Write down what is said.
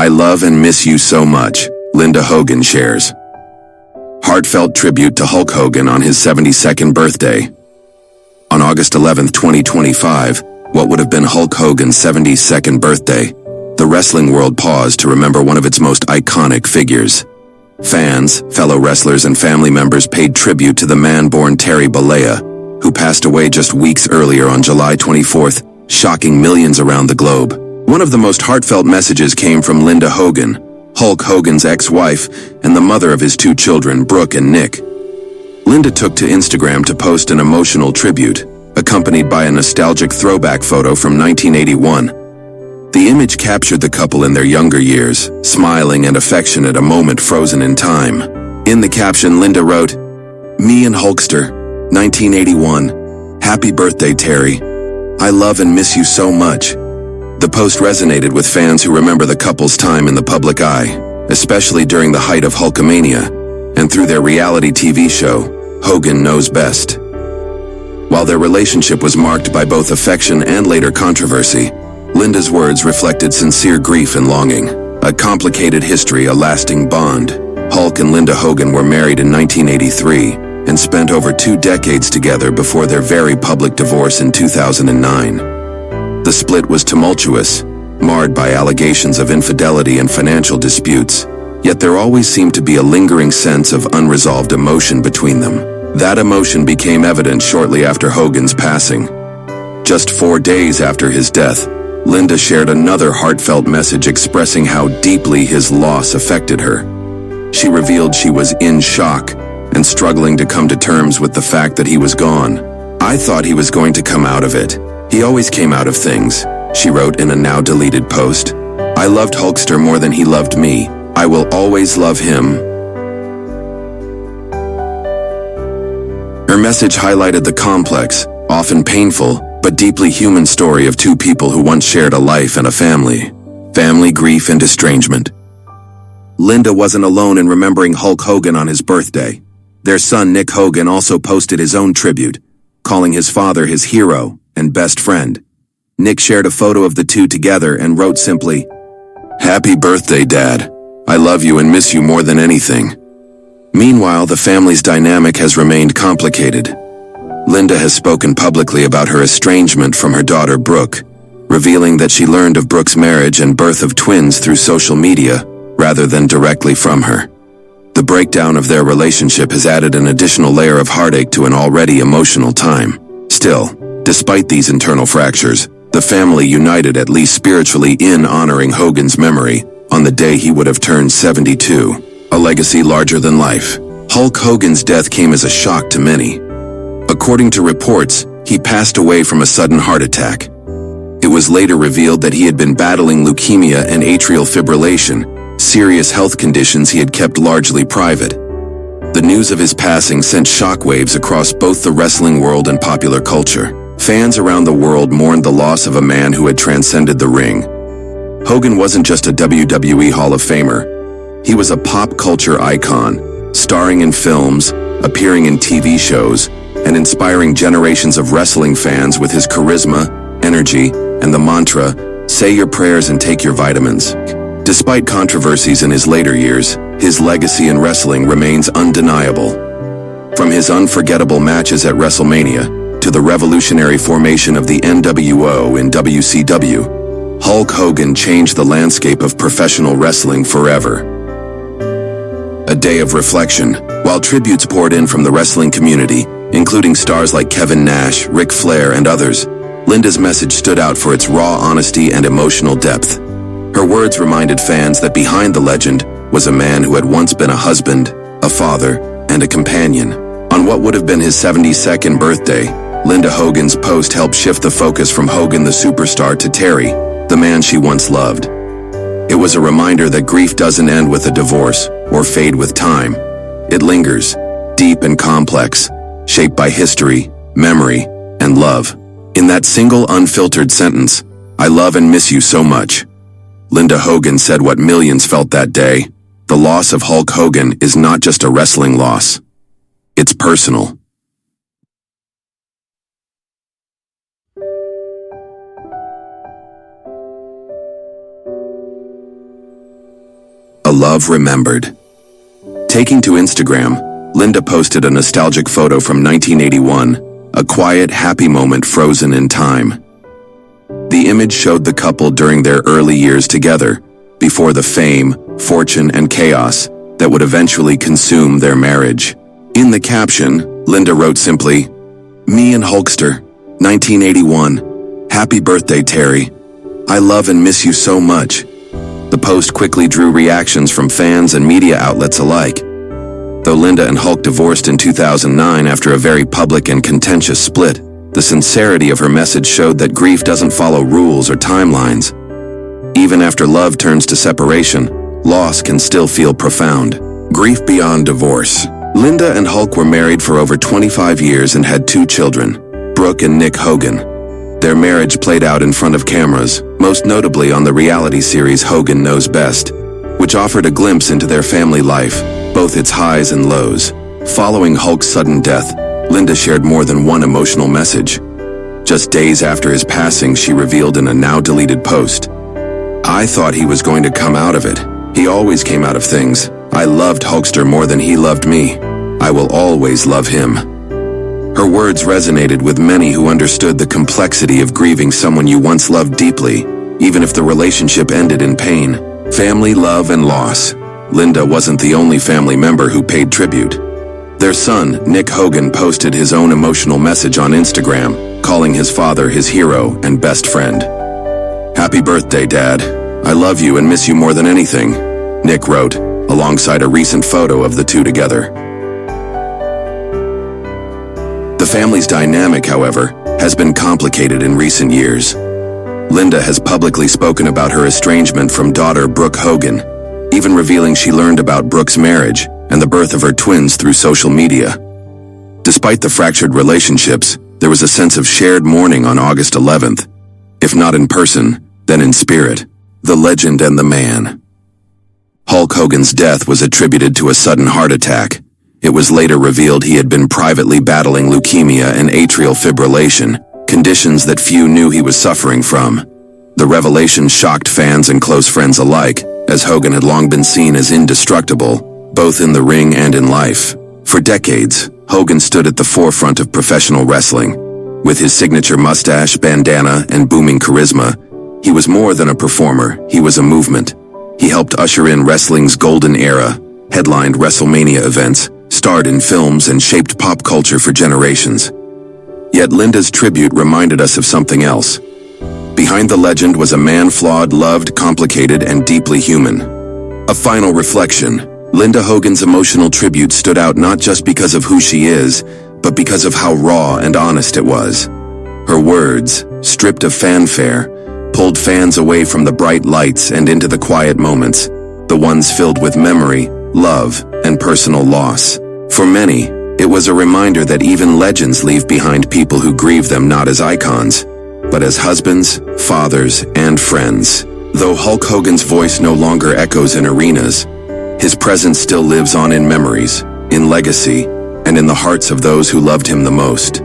I love and miss you so much, Linda Hogan shares. Heartfelt tribute to Hulk Hogan on his 72nd birthday. On August 11, 2025, what would have been Hulk Hogan's 72nd birthday, the wrestling world paused to remember one of its most iconic figures. Fans, fellow wrestlers, and family members paid tribute to the man born Terry Bollea, who passed away just weeks earlier on July 24th, shocking millions around the globe. One of the most heartfelt messages came from Linda Hogan, Hulk Hogan's ex-wife and the mother of his two children, Brooke and Nick. Linda took to Instagram to post an emotional tribute, accompanied by a nostalgic throwback photo from 1981. The image captured the couple in their younger years, smiling and affectionate, a moment frozen in time. In the caption, Linda wrote, "Me and Hulkster, 1981. Happy birthday, Terry. I love and miss you so much." The post resonated with fans who remember the couple's time in the public eye, especially during the height of Hulkamania, and through their reality TV show, Hogan Knows Best. While their relationship was marked by both affection and later controversy, Linda's words reflected sincere grief and longing. A complicated history, a lasting bond. Hulk and Linda Hogan were married in 1983 and spent over 2 decades together before their very public divorce in 2009. The split was tumultuous, marred by allegations of infidelity and financial disputes, yet there always seemed to be a lingering sense of unresolved emotion between them. That emotion became evident shortly after Hogan's passing. Just 4 days after his death, Linda shared another heartfelt message expressing how deeply his loss affected her. She revealed she was in shock and struggling to come to terms with the fact that he was gone. "I thought he was going to come out of it. He always came out of things," she wrote in a now-deleted post. "I loved Hulkster more than he loved me. I will always love him." Her message highlighted the complex, often painful, but deeply human story of two people who once shared a life and a family. Family grief and estrangement. Linda wasn't alone in remembering Hulk Hogan on his birthday. Their son Nick Hogan also posted his own tribute, calling his father his hero and best friend. Nick shared a photo of the two together and wrote simply, "Happy birthday, Dad. I love you and miss you more than anything." Meanwhile, the family's dynamic has remained complicated. Linda has spoken publicly about her estrangement from her daughter Brooke, revealing that she learned of Brooke's marriage and birth of twins through social media rather than directly from her. The breakdown of their relationship has added an additional layer of heartache to an already emotional time. Still, despite these internal fractures, the family united, at least spiritually, in honoring Hogan's memory on the day he would have turned 72, a legacy larger than life. Hulk Hogan's death came as a shock to many. According to reports, he passed away from a sudden heart attack. It was later revealed that he had been battling leukemia and atrial fibrillation, serious health conditions he had kept largely private. The news of his passing sent shockwaves across both the wrestling world and popular culture. Fans around the world mourned the loss of a man who had transcended the ring. Hogan wasn't just a WWE Hall of Famer. He was a pop culture icon, starring in films, appearing in TV shows, and inspiring generations of wrestling fans with his charisma, energy, and the mantra, "Say your prayers and take your vitamins." Despite controversies in his later years, his legacy in wrestling remains undeniable. From his unforgettable matches at WrestleMania to the revolutionary formation of the NWO in WCW, Hulk Hogan changed the landscape of professional wrestling forever. A day of reflection. While tributes poured in from the wrestling community, including stars like Kevin Nash, Ric Flair, and others, Linda's message stood out for its raw honesty and emotional depth. Her words reminded fans that behind the legend was a man who had once been a husband, a father, and a companion. On what would have been his 72nd birthday, Linda Hogan's post helped shift the focus from Hogan the superstar to Terry, the man she once loved. It was a reminder that grief doesn't end with a divorce or fade with time. It lingers, deep and complex, shaped by history, memory, and love. In that single unfiltered sentence, "I love and miss you so much," Linda Hogan said what millions felt that day. The loss of Hulk Hogan is not just a wrestling loss. It's personal. a love remembered. Taking to Instagram, Linda posted a nostalgic photo from 1981, a quiet, happy moment frozen in time. The image showed the couple during their early years together, before the fame, fortune, and chaos that would eventually consume their marriage. In the caption, Linda wrote simply, "Me and Hulkster, 1981. Happy birthday, Terry. I love and miss you so much." The post quickly drew reactions from fans and media outlets alike. Though Linda and Hulk divorced in 2009 after a very public and contentious split, the sincerity of her message showed that grief doesn't follow rules or timelines. Even after love turns to separation, loss can still feel profound. Grief beyond divorce. Linda and Hulk were married for over 25 years and had 2 children, Brooke and Nick Hogan. Their marriage played out in front of cameras, most notably on the reality series Hogan Knows Best, which offered a glimpse into their family life, both its highs and lows. Following Hulk's sudden death, Linda shared more than one emotional message. Just days after his passing, she revealed in a now-deleted post, "I thought he was going to come out of it. He always came out of things. I loved Hulkster more than he loved me. I will always love him." Her words resonated with many who understood the complexity of grieving someone you once loved deeply, even if the relationship ended in pain. Family, love, and loss. Linda wasn't the only family member who paid tribute. Their son, Nick Hogan, posted his own emotional message on Instagram, calling his father his hero and best friend. "Happy birthday, Dad. I love you and miss you more than anything," Nick wrote, alongside a recent photo of the two together. The family's dynamic, however, has been complicated in recent years. Linda has publicly spoken about her estrangement from daughter Brooke Hogan, even revealing she learned about Brooke's marriage and the birth of her twins through social media. Despite the fractured relationships, there was a sense of shared mourning on August 11th, if not in person, then in spirit. The legend and the man. Hulk Hogan's death was attributed to a sudden heart attack. It was later revealed he had been privately battling leukemia and atrial fibrillation, conditions that few knew he was suffering from. The revelation shocked fans and close friends alike, as Hogan had long been seen as indestructible, both in the ring and in life. For decades, Hogan stood at the forefront of professional wrestling. With his signature mustache, bandana, and booming charisma, he was more than a performer, he was a movement. He helped usher in wrestling's golden era, headlined WrestleMania events, starred in films, and shaped pop culture for generations. Yet Linda's tribute reminded us of something else. Behind the legend was a man flawed, loved, complicated, and deeply human. A final reflection. Linda Hogan's emotional tribute stood out not just because of who she is, but because of how raw and honest it was. Her words, stripped of fanfare, pulled fans away from the bright lights and into the quiet moments, the ones filled with memory, love, and personal loss. For many, it was a reminder that even legends leave behind people who grieve them not as icons, but as husbands, fathers, and friends. Though Hulk Hogan's voice no longer echoes in arenas, his presence still lives on in memories, in legacy, and in the hearts of those who loved him the most.